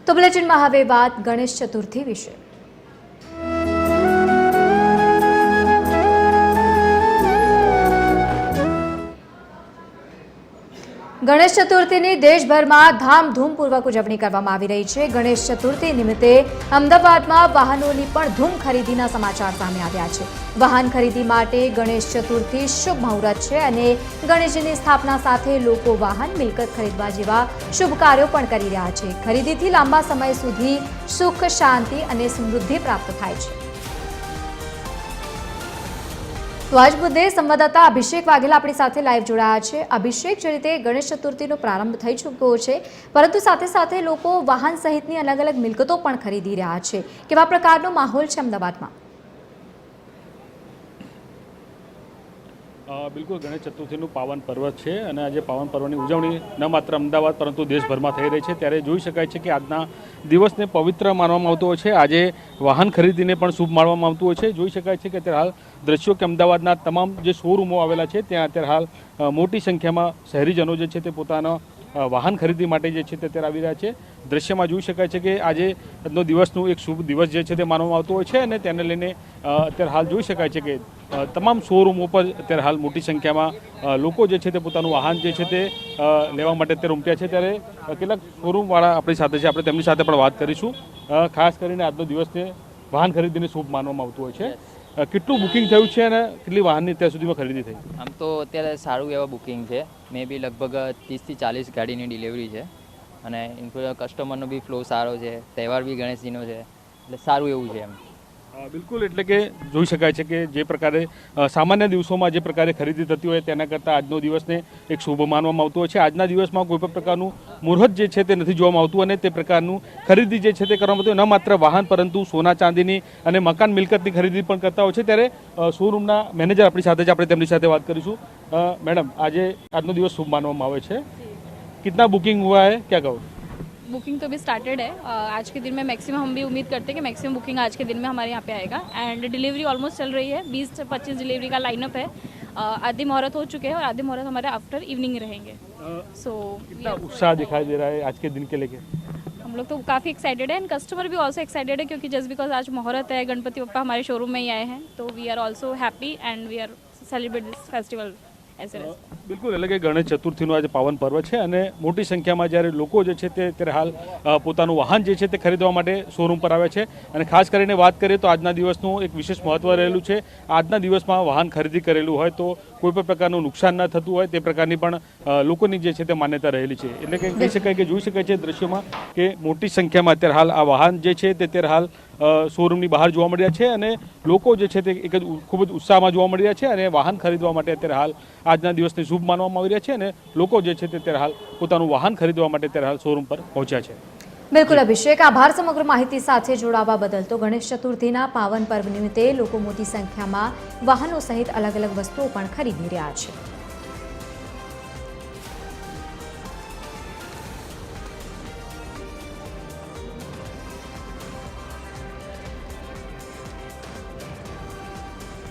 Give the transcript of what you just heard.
તો બુલેટિનમાં હવે વાત ગણેશ ચતુર્થી વિશે। ગણેશ ચતુર્થીની દેશભરમાં ધામધૂમપૂર્વક ઉજવણી કરવામાં આવી રહી છે। ગણેશ ચતુર્થી નિમિત્તે અમદાવાદમાં વાહનોની પણ ધૂમ ખરીદીના સમાચાર સામે આવ્યા છે। વાહન ખરીદી માટે ગણેશ ચતુર્થી શુભ મુહૂર્ત છે અને ગણેશજીની સ્થાપના સાથે લોકો વાહન મિલકત ખરીદવા જેવા શુભ કાર્યો પણ કરી રહ્યા છે। ખરીદીથી લાંબા સમય સુધી સુખ, શાંતિ અને સમૃદ્ધિ પ્રાપ્ત થાય છે। તો આજ મુદ્દે સંવાદદાતા અભિષેક વાઘેલા આપણી સાથે લાઈવ જોડાયા છે। અભિષેક, જે રીતે ગણેશ ચતુર્થીનો પ્રારંભ થઈ ચૂક્યો છે, પરંતુ સાથે સાથે લોકો વાહન સહિતની અલગ અલગ મિલકતો પણ ખરીદી રહ્યા છે, કેવા પ્રકારનો માહોલ છે અમદાવાદમાં? બિલકુલ, ગણેશ ચતુર્થીનું પાવન પર્વ છે અને આજે પાવન પર્વની ઉજવણી ન માત્ર અમદાવાદ પરંતુ દેશભરમાં થઈ રહી છે। ત્યારે જોઈ શકાય છે કે આજના દિવસને પવિત્ર માનવામાં આવતો હોય છે। આજે વાહન ખરીદીને પણ શુભ માનવામાં આવતું હોય છે। જોઈ શકાય છે કે અત્યારે હાલ દ્રશ્યો કે અમદાવાદના તમામ જે શોરૂમો આવેલા છે ત્યાં અત્યારે હાલ મોટી સંખ્યામાં શહેરીજનો જે છે તે પોતાના વાહન ખરીદી માટે જે છે તે અત્યારે આવી રહ્યા છે। દ્રશ્યમાં જોઈ શકાય છે કે આજે આજનો દિવસનું એક શુભ દિવસ જે છે તે માનવામાં આવતો હોય છે અને તેને લઈને અત્યારે હાલ જોઈ શકાય છે કે તમામ શોરૂમો પર અત્યારે હાલ મોટી સંખ્યામાં લોકો જે છે તે પોતાનું વાહન જે છે તે લેવા માટે અત્યારે ઉમટ્યા છે। ત્યારે કેટલાક શોરૂમવાળા આપણી સાથે છે, આપણે તેમની સાથે પણ વાત કરીશું। ખાસ કરીને આજનો દિવસને વાહન ખરીદીને શુભ માનવામાં આવતું હોય છે। કેટલું બુકિંગ થયું છે અને કેટલી વાહનની અત્યાર સુધીમાં ખરીદી થઈ? આમ તો અત્યારે સારું એવા બુકિંગ છે। મે બી લગભગ 30 થી 40 ગાડીની ડિલિવરી છે અને કસ્ટમરનો બી ફ્લો સારો છે। તહેવાર બી ગણેશજીનો છે એટલે સારું એવું છે એમ। બિલકુલ, એટલે કે જોઈ શકાય છે કે જે પ્રકારે સામાન્ય દિવસોમાં જે પ્રકારે ખરીદી થતી હોય તેના કરતાં આજનો દિવસને એક શુભ માનવામાં આવતો હોય છે। આજના દિવસમાં કોઈ પણ પ્રકારનું મુહૂર્ત જે છે તે નથી જોવામાં આવતું અને તે પ્રકારનું ખરીદી જે છે તે કરવામાં આવતું ન માત્ર વાહન પરંતુ સોના ચાંદીની અને મકાન મિલકતની ખરીદી પણ કરતા હોય છે। ત્યારે શોરૂમના મેનેજર આપણી સાથે છે, આપણે તેમની સાથે વાત કરીશું। મેડમ, આજનો દિવસ શુભ માનવામાં આવે છે, कितना बुकिंग हुआ है, क्या कहो? बुकिंग तो अभी स्टार्टेड है। आज के दिन में मैक्सिमम हम भी उम्मीद करते हैं कि मैक्सिमम बुकिंग आज के दिन में हमारे यहाँ पे आएगा एंड डिलीवरी ऑलमोस्ट चल रही है। 20 से 25 डिलीवरी का लाइनअप है। आधे मुहूर्त हो चुके हैं और आधे मुहूर्त हमारे आफ्टर इवनिंग रहेंगे। सो कितना उत्साह दिखाई दे रहा है आज के दिन के लेके? हम लोग तो काफ़ी एक्साइटेड है एंड कस्टमर भी ऑल्सो एक्साइटेड है क्योंकि जस्ट बिकॉज आज मुहूर्त है, गणपति बप्पा हमारे शोरूम में ही आए हैं, तो we are also happy and we are celebrate this festival as well. બિલકુલ, એટલે કે ગણેશ ચતુર્થીનું આજે પાવન પર્વ છે અને મોટી સંખ્યામાં જ્યારે લોકો જે છે તે અત્યારે હાલ પોતાનું વાહન જે છે તે ખરીદવા માટે શોરૂમ પર આવે છે અને ખાસ કરીને વાત કરીએ તો આજના દિવસનું એક વિશેષ મહત્ત્વ રહેલું છે। આજના દિવસમાં વાહન ખરીદી કરેલું હોય તો કોઈ પણ પ્રકારનું નુકસાન ન થતું હોય તે પ્રકારની પણ લોકોની જે છે તે માન્યતા રહેલી છે। એટલે કે કહી શકાય કે જોઈ શકાય છે દ્રશ્યોમાં કે મોટી સંખ્યામાં અત્યારે હાલ આ વાહન જે છે તે અત્યારે હાલ શોરૂમની બહાર જોવા મળ્યા છે અને લોકો જે છે તે એક જ ખૂબ જ ઉત્સાહમાં જોવા મળી રહ્યા છે અને વાહન ખરીદવા માટે અત્યારે હાલ આજના દિવસને શુભ માનવામાં આવી રહ્યા છે અને લોકો જે છે તે અત્યારે હાલ પોતાનું વાહન ખરીદવા માટે અત્યારે હાલ શોરૂમ પર પહોંચ્યા છે। બિલકુલ અભિષેક, આભાર સમગ્ર માહિતી સાથે જોડાવા બદલ। તો ગણેશ ચતુર્થીના પાવન પર્વ નિમિત્તે લોકો મોટી સંખ્યામાં વાહનો સહિત અલગ અલગ વસ્તુઓ પણ ખરીદી રહ્યા છે।